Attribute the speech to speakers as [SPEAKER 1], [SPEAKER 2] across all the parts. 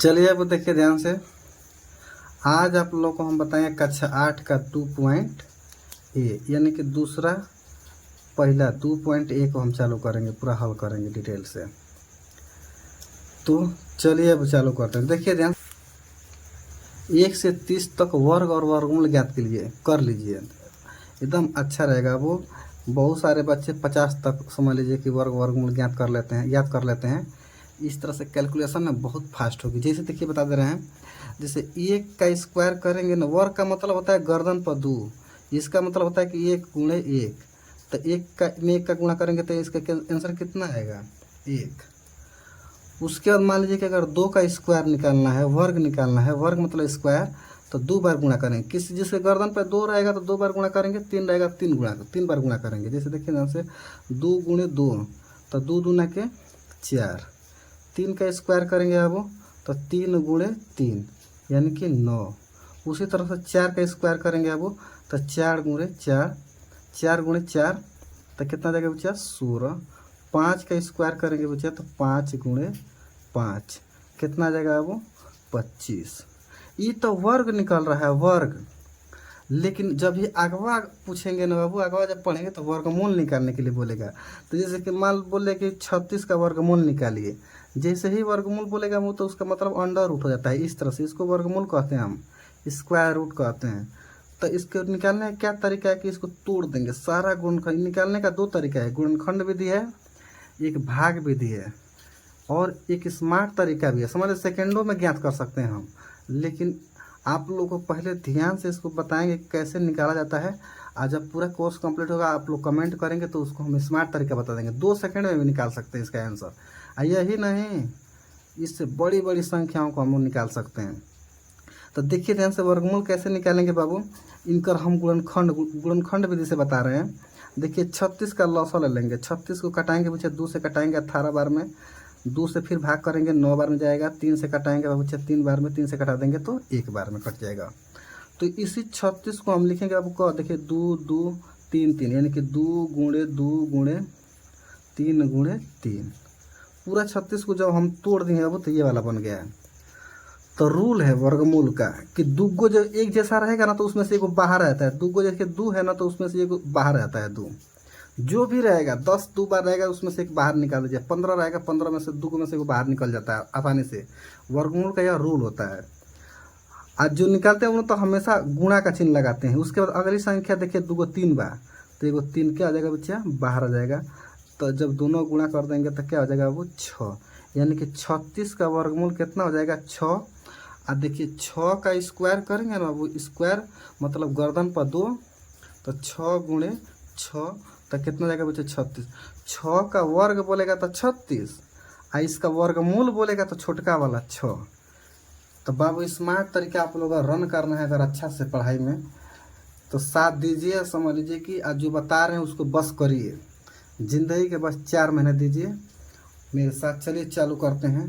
[SPEAKER 1] चलिए अब देखिए ध्यान से। आज आप लोग को हम बताएंगे कक्षा 8 का 2.A यानी कि दूसरा पहला 2.A को हम चालू करेंगे, पूरा हल करेंगे डिटेल से। तो चलिए अब चालू करते हैं। देखिए ध्यान, 1 से 30 तक वर्ग और वर्गमूल ज्ञात कर लीजिए, एकदम अच्छा रहेगा। वो बहुत सारे बच्चे 50 तक समझ लीजिए कि वर्गमूल ज्ञात कर लेते हैं। इस तरह से कैलकुलेशन ना बहुत फास्ट होगी। जैसे देखिए बता दे रहे हैं, जैसे 1 का स्क्वायर करेंगे ना, वर्ग का मतलब होता है गर्दन पर 2, इसका मतलब होता है कि 1 गुणे 1, तो 1 का गुणा करेंगे तो इसका आंसर कितना आएगा 1। उसके बाद मान लीजिए कि अगर 2 का स्क्वायर निकालना है, वर्ग निकालना है, वर्ग मतलब स्क्वायर, तो 2 बार गुणा करेंगे। किसी जिसके गर्दन पर 2 रहेगा तो 2 बार गुणा करेंगे, 3 रहेगा 3 बार गुणा करेंगे। जैसे देखिए ध्यान से, 2 गुणे 2 तो 2 दूना के 4, 3 का स्क्वायर करेंगे अब तो 3 गुणे 3 यानी कि 9। उसी तरह से 4 का स्क्वायर करेंगे अब तो 4 गुणे 4, 4 गुणे 4 तो कितना जाएगा बच्चा 16। 5 का स्क्वायर करेंगे बच्चा तो 5 गुणे 5 कितना जाएगा अब 25। ये तो वर्ग निकल रहा है, वर्ग। लेकिन जब ये अगवा पूछेंगे ना बाबू, अगवा जब पढ़ेंगे तो वर्गमूल निकालने के लिए बोलेगा। तो जैसे कि मान बोले कि 36 का वर्गमूल निकालिए, जैसे ही वर्गमूल बोलेगा वो तो उसका मतलब अंडर रूट हो जाता है। इस तरह से इसको वर्गमूल कहते हैं, हम स्क्वायर रूट कहते हैं। तो इसको निकालने का क्या तरीका है कि इसको तोड़ देंगे सारा गुणनखंड। निकालने का 2 तरीका है, गुणनखंड विधि है, एक भाग विधि है, और एक स्मार्ट तरीका भी है। समझ, सेकेंडों में ज्ञात कर सकते हैं हम। लेकिन आप लोगों को पहले ध्यान से इसको बताएंगे कैसे निकाला जाता है। आज जब पूरा कोर्स कंप्लीट होगा, आप लोग कमेंट करेंगे तो उसको हम स्मार्ट तरीका बता देंगे। 2 सेकंड में भी निकाल सकते हैं इसका आंसर। यही नहीं, इससे बड़ी बड़ी संख्याओं को हम निकाल सकते हैं। तो देखिए ध्यान से, वर्गमूल कैसे निकालेंगे बाबू, इनकर हम गुणनखंड विधि से बता रहे हैं। देखिए 36 का लॉसा ले लेंगे, 36 को कटाएंगे बच्चे 2 से कटाएंगे 18 बार में, 2 से फिर भाग करेंगे 9 बार में जाएगा, 3 से कटाएंगे बच्चे 3 बार में, 3 से कटा देंगे तो 1 बार में कट जाएगा। तो इसी 36 को हम लिखेंगे आपको, देखिए 2 2 3 3 यानी कि 2 गुणे 2 गुणे 3 गुणे 3। पूरा 36 को जब हम तोड़ देंगे अब तो ये वाला बन गया है। तो रूल है वर्गमूल का कि दुगो जब एक जैसा रहेगा ना तो उसमें से एक बाहर रहता है। दुगो जैसे 2 है ना तो उसमें से एक बाहर रहता है 2। जो भी रहेगा 10 2 बार रहेगा उसमें से एक बाहर निकाल दीजिए। 15 रहेगा, 15 में से 2 में से एक बाहर निकल जाता है आसानी से। वर्गमूल का यह रूल होता है। आज जो निकालते हैं वो तो हमेशा गुणा का चिन्ह लगाते हैं। उसके बाद अगली संख्या देखिए 2 को 3 बार, तो एगो 3 क्या आ जाएगा बच्चा बाहर आ जाएगा। तो जब दोनों गुणा कर देंगे तो क्या हो जाएगा वो 6, यानी कि 36 का वर्गमूल कितना हो जाएगा 6। अब देखिए 6 का स्क्वायर करेंगे ना वो, स्क्वायर मतलब गर्दन पर 2, तो 6 गुणे 6 तो कितना जाएगा बच्चे 36। 6 का वर्ग बोलेगा तो 36, और इसका वर्गमूल बोलेगा तो छोटका वाला 6। तो बाबू स्मार्ट तरीका आप लोगों का रन करना है अगर अच्छा से पढ़ाई में तो साथ दीजिए। समझ लीजिए कि आज जो बता रहे हैं उसको बस करिए। ज़िंदगी के बस 4 महीने दीजिए मेरे साथ। चलिए चालू करते हैं।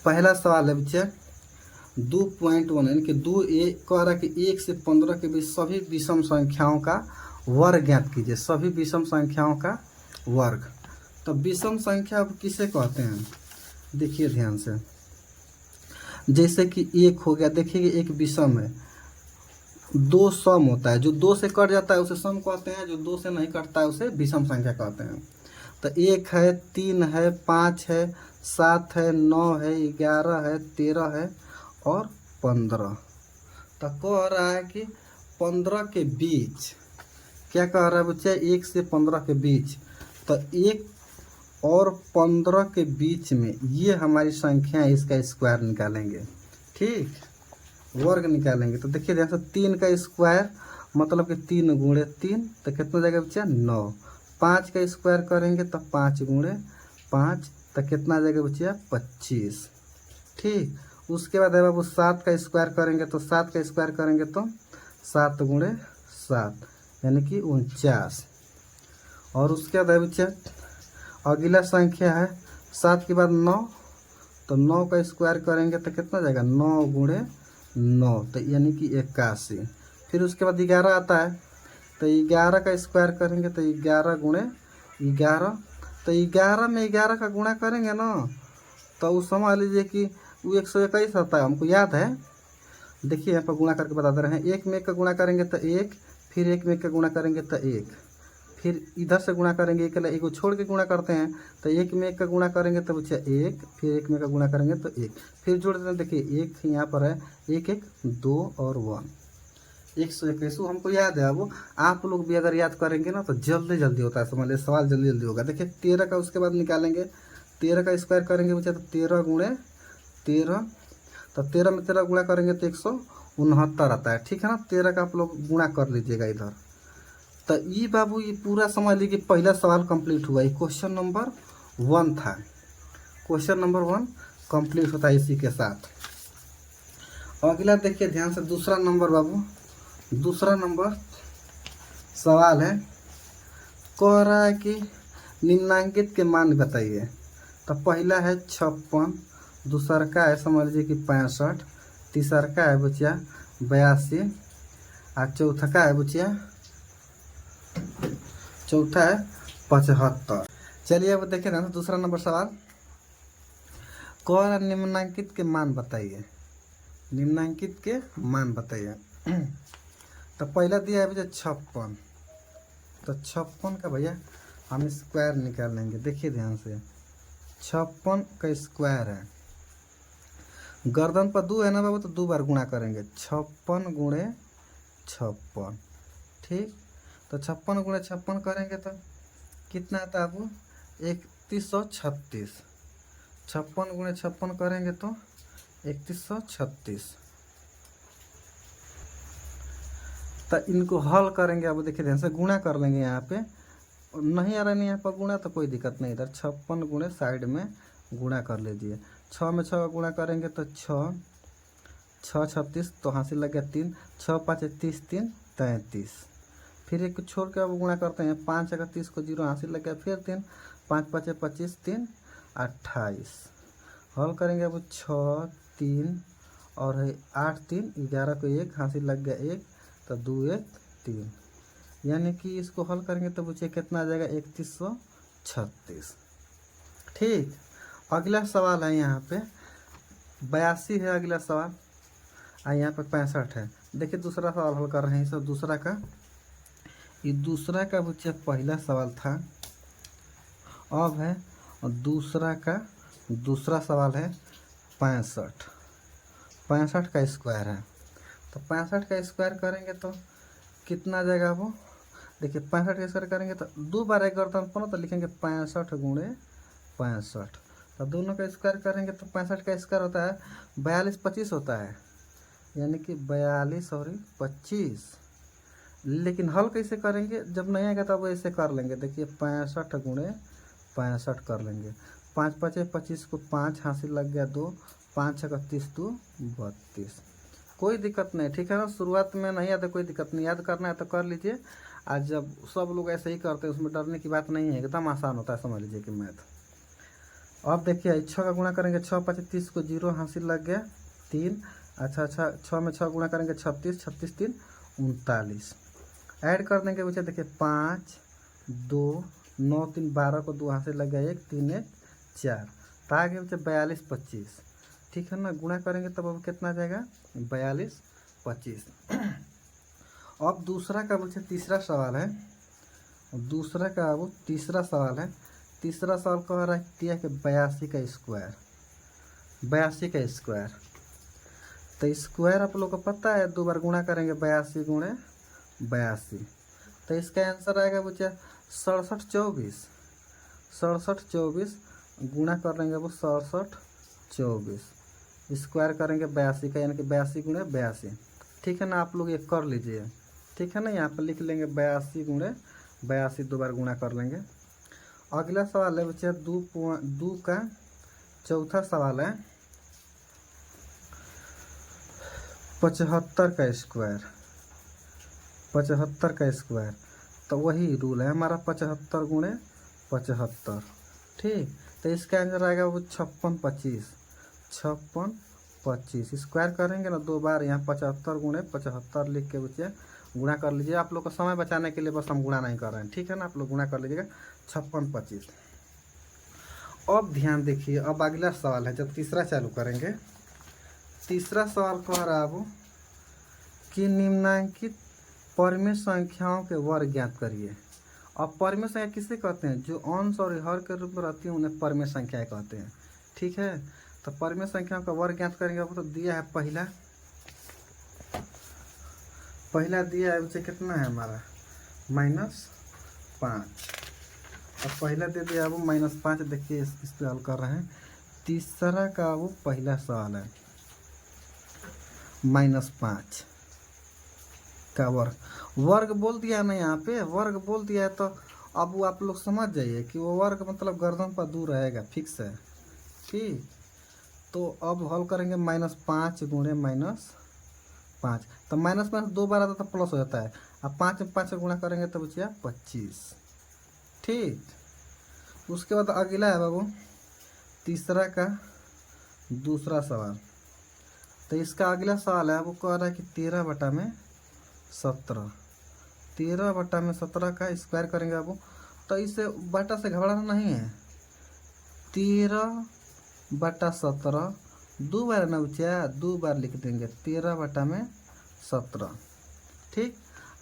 [SPEAKER 1] पहला सवाल है बच्चे 2.1 यानी कि 2A कह रहा है कि 1 से 15 के बीच सभी विषम संख्याओं का वर्ग ज्ञात कीजिए। सभी विषम संख्याओं का वर्ग। तो विषम संख्या अब किसे कहते हैं, देखिए ध्यान से। जैसे कि 1 हो गया, देखिए एक विषम है। 2 सम होता है, जो 2 से कट जाता है उसे सम कहते हैं, जो 2 से नहीं कटता है उसे विषम संख्या कहते हैं। तो 1 है, 3 है, 5 है, 7 है, 9 है, 11 है, 13 है और 15। तो कह रहा है कि 15 के बीच, क्या कह रहा है बच्चा 1 से 15 के बीच। तो 1 और 15 के बीच में ये हमारी संख्या है, इसका स्क्वायर निकालेंगे, ठीक, वर्ग निकालेंगे। तो देखिए ध्यान से 3 का स्क्वायर मतलब कि 3 गुणे 3 तो कितना जाएगा बच्चा 9। 5 का स्क्वायर करेंगे तो 5 गुणे 5 तो कितना जाएगा बच्चा 25, ठीक। उसके बाद है बाबू 7 का स्क्वायर करेंगे तो 7 का स्क्वायर करेंगे तो 7 गुणे 7 यानी कि 49। और उसके बाद है बच्चा अगला संख्या है 7 के बाद 9, तो 9 का स्क्वायर करेंगे तो कितना जाएगा 9 गुणे 9 तो यानी कि 81। फिर उसके बाद 11 आता है, तो 11 का स्क्वायर करेंगे तो 11 गुणे 11, तो 11 में 11 का गुणा करेंगे ना तो उस समझ लीजिए कि वो 121 होता है, हमको याद है। देखिए यहाँ पर गुणा करके बता दे रहे हैं। 1 में 1 का गुणा करेंगे तो 1, फिर 1 में 1 का गुणा करेंगे तो 1, फिर इधर से गुणा करेंगे, एक को छोड़ के गुणा करते हैं तो 1 में 1 का गुणा करेंगे तो बच्चा 1, फिर 1 में का गुणा करेंगे तो 1, फिर जोड़ देते हैं। देखिए 1 यहाँ पर है, 1 1 2 और 1, 121 हमको याद है। अब आप लोग भी अगर याद करेंगे ना तो जल्दी जल्दी होता है, समझ लीजिए सवाल जल्दी जल्दी होगा। देखिए 13 का उसके बाद निकालेंगे, 13 का स्क्वायर करेंगे बच्चा तो 13 गुणे 13, तो 13 में 13 गुणा करेंगे तो 169 आता है, ठीक है ना। 13 का आप लोग गुणा कर लीजिएगा इधर। तो ये बाबू ये पूरा समझ लीजिए कि पहला सवाल कंप्लीट हुआ। ये क्वेश्चन नंबर 1 था, क्वेश्चन नंबर 1 कंप्लीट होता है इसी के साथ। अगला देखिए ध्यान से, दूसरा नंबर बाबू, दूसरा नंबर सवाल है, कह रहा है कि निम्नांकित के मान बताइए। तो पहला है 56, दूसरा का है समझ लीजिए कि 65, तीसरा का है बचिया 82, और चौथा का है बचिया, चौथा है 75। चलिए अब देखिए ना दूसरा नंबर सवाल, कह रहा निम्नांकित के मान बताइए, निम्नांकित के मान बताइए। तो पहला दिया है भैया 56, तो 56 का भैया हम स्क्वायर निकाल लेंगे। देखिए ध्यान से, 56 का स्क्वायर है, गर्दन पर 2 है ना बाबू, तो 2 बार गुणा करेंगे, 56 गुणे 56, ठीक। तो 56 गुणे 56 करेंगे तो कितना आता है बाबू, 3136, 56 गुणे 56 करेंगे तो 3136। तो इनको हल करेंगे। अब देखिए ध्यान से, गुणा कर लेंगे यहाँ पे, नहीं आ रहा है यहाँ पर गुणा तो कोई दिक्कत नहीं, इधर 56 गुणे साइड में गुणा कर लीजिए। 6 में 6 का गुणा करेंगे तो 6 6 36, तो हासिल लग गया 3, 6 5 30, 3 33, फिर एक छोड़ के अब गुणा करते हैं, 5 अगर 30 को 0 हासिल लग गया, फिर 3, 5 5 25, 3 28, हल करेंगे। अब 6 3 और 8 3 11 को 1 हासिल लग गया 1, तो 2 1 3, यानी कि इसको हल करेंगे तो पूछिए कितना आ जाएगा, 3136, ठीक। अगला सवाल है यहाँ पे 82 है अगला सवाल, और यहाँ पे 65 है। देखिए दूसरा सवाल हल कर रहे हैं सब, दूसरा का, ये दूसरा का बच्चा पहला सवाल था, अब है और दूसरा का दूसरा सवाल है 65, 65 का स्क्वायर है। तो 65 का स्क्वायर करेंगे तो कितना आ जाएगा वो, देखिए 65 का स्क्वायर करेंगे तो 2 बार एक गर्दन पर, तो लिखेंगे 65 गुणे 65, तो दोनों का स्क्वायर करेंगे तो 65 का स्क्वायर होता है 42 25 होता है, यानी कि 42 और 25। लेकिन हल कैसे करेंगे, जब नहीं आएगा तब ऐसे कर लेंगे। देखिए 65 गुणे 65 कर लेंगे, 5 5 25 को 5 हासिल लग गया 2, 5 31 2 32, कोई दिक्कत नहीं, ठीक है ना। शुरुआत में नहीं आता कोई दिक्कत नहीं, याद करना है तो कर लीजिए। आज जब सब लोग ऐसे ही करते हैं, उसमें डरने की बात नहीं है, एकदम आसान होता है, समझ लीजिए कि मैथ। अब देखिए 6 का गुणा करेंगे, 6 5 30 को 0 हासिल लग गया 3, अच्छा 6 में 6 गुणा करेंगे 36, 36 3 39, ऐड कर देंगे बच्चे। देखिए 5 2 9 3 12 को 2 हासिल लग गया 1, 3 1 4, तो आगे बच्चे 42 25, ठीक है ना। गुणा करेंगे तब अब कितना आ जाएगा, 42 25। अब दूसरा का बच्चे तीसरा सवाल है, दूसरा का अब तीसरा सवाल है। तीसरा सवाल कह रहा है दिया कि 82 का स्क्वायर, 82 का स्क्वायर, तो स्क्वायर आप लोग को पता है 2 बार गुणा करेंगे, 82 गुणे 82, तो इसका आंसर आएगा बच्चा 67 24, 67 24 गुणा कर लेंगे वो 67 24, स्क्वायर करेंगे 82 का, यानी कि 82 गुणे 82, ठीक है ना। आप लोग ये कर लीजिए, ठीक है ना। यहाँ पर लिख लेंगे 82 गुणे 82, 2 बार गुणा कर लेंगे। अगला सवाल है बच्चा 2 का चौथा सवाल है 75 का स्क्वायर, 75 का स्क्वायर, तो वही रूल है हमारा 75 गुणे 75, ठीक। तो इसका आंसर आएगा वो 56 25, 56 25, स्क्वायर करेंगे ना 2 बार, यहाँ 75 गुणे 75 लिख के बच्चे गुणा कर लीजिए। आप लोग को समय बचाने के लिए बस हम गुणा नहीं कर रहे हैं, ठीक है ना। आप लोग गुणा कर लीजिएगा 56 25। अब ध्यान देखिए, अब अगला सवाल है, जब तीसरा चालू करेंगे। तीसरा सवाल कह रहा है अब कि निम्नांकित परमेय संख्याओं के वर्ग ज्ञात करिए। अब परमेय संख्या किसे कहते हैं? जो अंश और हर के रूप में रहती है उन्हें परमेय संख्याएं कहते हैं। ठीक है, तो परमेय संख्याओं का वर्ग ज्ञात करेंगे। अब तो दिया है पहला दिया है उसे कितना है हमारा -5। अब पहला दे दिया वो -5। देखिए इस पे हल कर रहे हैं। तीसरा का वो पहला सवाल है -5 का वर्ग बोल दिया ना, यहाँ पे वर्ग बोल दिया है। तो अब वो आप लोग समझ जाइए कि वो वर्ग मतलब गर्दन पर दूर रहेगा, फिक्स है। ठीक, तो अब हल करेंगे -5 गुणे -5। तो माइनस दो बार आता तो प्लस हो जाता है। अब 5 में 5 गुणा करेंगे तो बचिया 25। ठीक, उसके बाद अगला है बाबू तीसरा का दूसरा सवाल। तो इसका अगला सवाल है वो कह रहा है कि 13/17। 13/17 का स्क्वायर करेंगे अब। तो इसे बटा से घबराना नहीं है। 13/17 दो बार ना बच्चा, दो बार लिख देंगे 13/17। ठीक,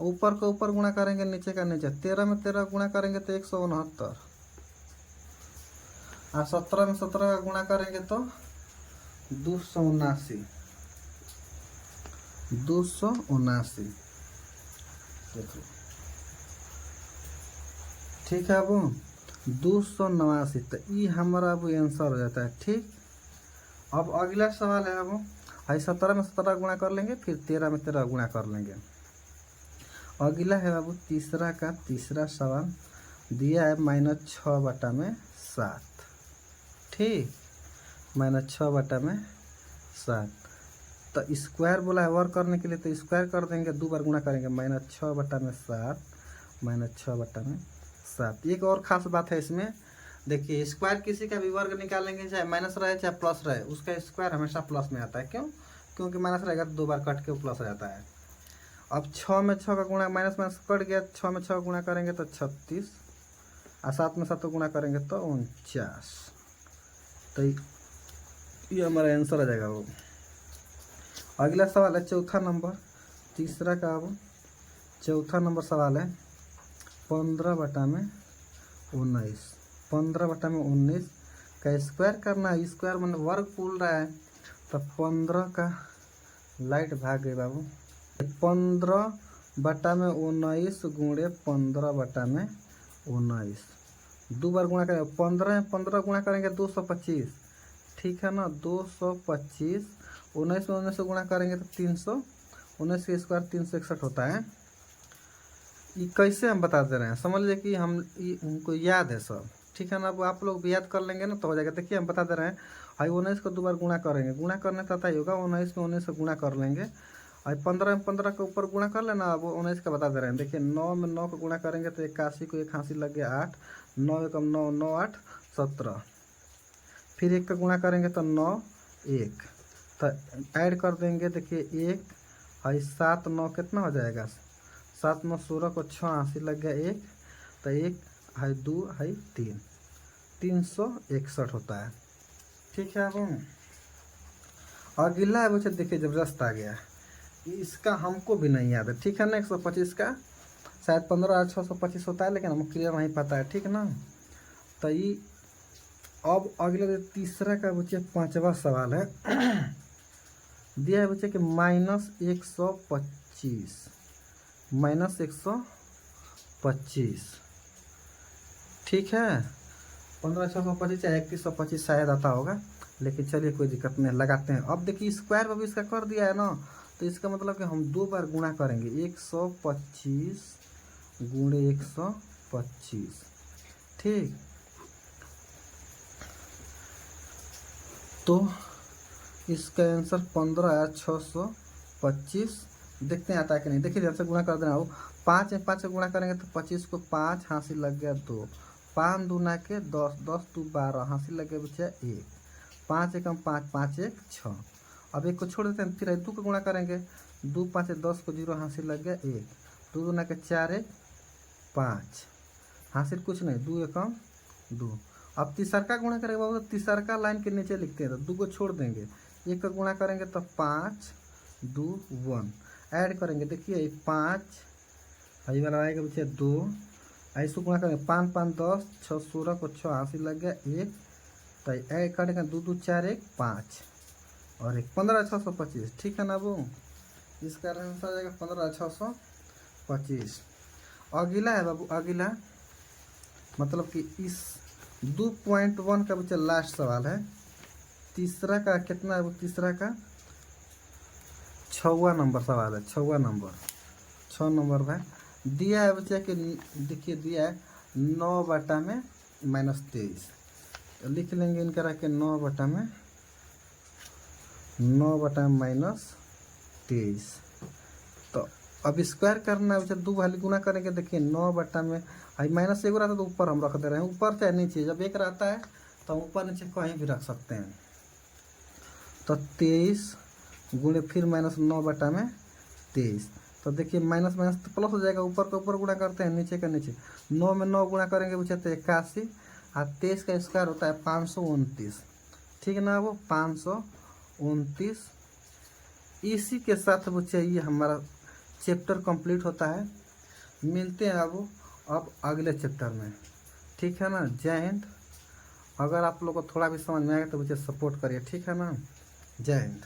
[SPEAKER 1] ऊपर को ऊपर गुणा करेंगे, नीचे का नीचे। 13 में 13 गुणा करेंगे तो 169, और 17 में 17 का गुणा करेंगे तो 279। 279 देखो, ठीक है। अब 289, तो ये हमारा अब आंसर हो जाता है। ठीक, अब अगला सवाल है अब 17 में 17 गुणा कर लेंगे, फिर 13 में 13 गुणा कर लेंगे। अगला है बाबू तीसरा का तीसरा सवाल। दिया है -6/7। ठीक, -6/7। तो स्क्वायर बोला है वर्क करने के लिए, तो स्क्वायर कर देंगे, दो बार गुणा करेंगे। -6/7 -6/7। एक और खास बात है इसमें, देखिए स्क्वायर किसी का भी वर्ग निकालेंगे, चाहे माइनस रहे चाहे प्लस रहे, उसका स्क्वायर हमेशा प्लस में आता है। क्यों? क्योंकि माइनस रहेगा तो दो बार कट के प्लस हो जाता है। अब 6 में 6 का गुणा, माइनस कट गया, 6 में 6 गुणा करेंगे तो 36, और 7 में 7 गुणा करेंगे तो 49। तो ये हमारा आंसर आ जाएगा वो। अगला सवाल है चौथा नंबर, तीसरा का। अब चौथा नंबर सवाल है 15/19। 15/19 का स्क्वायर करना है। स्क्वायर मतलब वर्ग बोल रहा है, तो 15 का लाइट भाग गई बाबू। 15/19 गुणे 15/19, दो बार गुणा करेंगे। 15 में 15 गुणा करेंगे 225। ठीक है ना, 225। 19 में 19 गुणा करेंगे तो 300। 19 के स्क्वायर 361 होता है। ये कैसे हम बता दे रहे हैं, समझ लीजिए कि हम उनको याद है सब। ठीक है ना, अब आप लोग भी याद कर लेंगे ना तो हो जाएगा। देखिए हम बता दे रहे हैं, 19 को दो बार गुणा करेंगे, गुणा करने का पता ही होगा। 19 में 19 से गुणा कर लेंगे, और 15 में 15 के ऊपर गुणा कर लेना। अब 19 का बता दे रहे हैं। देखिए 9 में 9 को गुणा करेंगे तो 81 को 81 लग गया 8। 9 एकम 9, 9 8 17। फिर 1 का गुणा करेंगे तो 9 1, तो ऐड कर देंगे। देखिए 1 और 7 9 कितना हो जाएगा, 7 9 16 को 6 80 लग गया 1, तो 1 है 2 है 3, 361 होता है। ठीक है। अब अगला है बच्चे, देखिए जबरदस्त आ गया। इसका हमको भी नहीं याद है। ठीक है ना, 125 का शायद 15,625 होता है, लेकिन हमको क्लियर नहीं पता है। ठीक ना, तो ये अब अगला तीसरा का बच्चे पांचवा सवाल है। दिया है बच्चे कि -125। -125। ठीक है, 15,625 या 3125 शायद आता होगा, लेकिन चलिए कोई दिक्कत नहीं, लगाते हैं। अब देखिए स्क्वायर पर भी इसका कर दिया है ना, तो इसका मतलब कि हम दो बार गुणा करेंगे। 125 गुणे 125। ठीक, तो इसका आंसर 15,625। देखते हैं आता है कि नहीं। देखिए ध्यान से गुणा कर देना हो। 5 में 5 से गुणा करेंगे तो 25 को 5 हासिल लग गया 2, 5 दूना के 10, 10 2 12 हासिल लग गया बच्चा 1, 5 एकम 5, 5 1 6। अब 1 को छोड़ देते हैं, फिर 2 को गुणा करेंगे। 2 5 10 को 0 हासिल लग गया 1, 2 दूना के 4 1 5 हासिल कुछ नहीं, 2 एकम 2। अब तीसरा का गुणा करेंगे बाबू, तो तीसरा का लाइन के नीचे लिखते हैं, तो 2 को छोड़ देंगे, 1 का गुणा करेंगे तो 5 2 1 ऐड करेंगे, देखिए 5 भाई वाला आएगा बच्चे 2, ऐसे गुणा करेंगे 5 5 10 6 16 को 6 80 लग गया 1, तो ऐड करेंगे 2 2 4 1 5 और 1 15 625। ठीक है ना वो, इसका आंसर आ जाएगा 15 625। अगला है बाबू, अगला मतलब कि इस 2.1 का बच्चा लास्ट सवाल है। तीसरा का कितना है वो, तीसरा का 6वां नंबर सवाल है, 6वां नंबर, 6 नंबर में दिया है बच्चा कि देखिए दिया है 9/-23, तो लिख लेंगे इनका रख के 9/-23। तो अब स्क्वायर करना है बच्चा, 2 वाली गुना करेंगे, देखिए 9 में आई -1 रहता है तो ऊपर हम रख दे रहे हैं, ऊपर चाहे नीचे, जब 1 रहता है तो हम ऊपर नीचे कहीं भी रख सकते हैं। तो 23 गुणे फिर -9/23, तो देखिए माइनस माइनस तो प्लस हो जाएगा, ऊपर का ऊपर गुणा करते हैं, नीचे का नीचे, 9 में 9 गुणा करेंगे बच्चे तो 81, और 23 का स्क्वायर होता है 529। ठीक है ना वो 529। इसी के साथ बच्चे ये हमारा चैप्टर कंप्लीट होता है। मिलते हैं अब अगले चैप्टर में। ठीक है ना, जय हिंद। अगर आप लोग को थोड़ा भी समझ में आएगा तो मुझे सपोर्ट करिए, ठीक है ना, जय हिंद।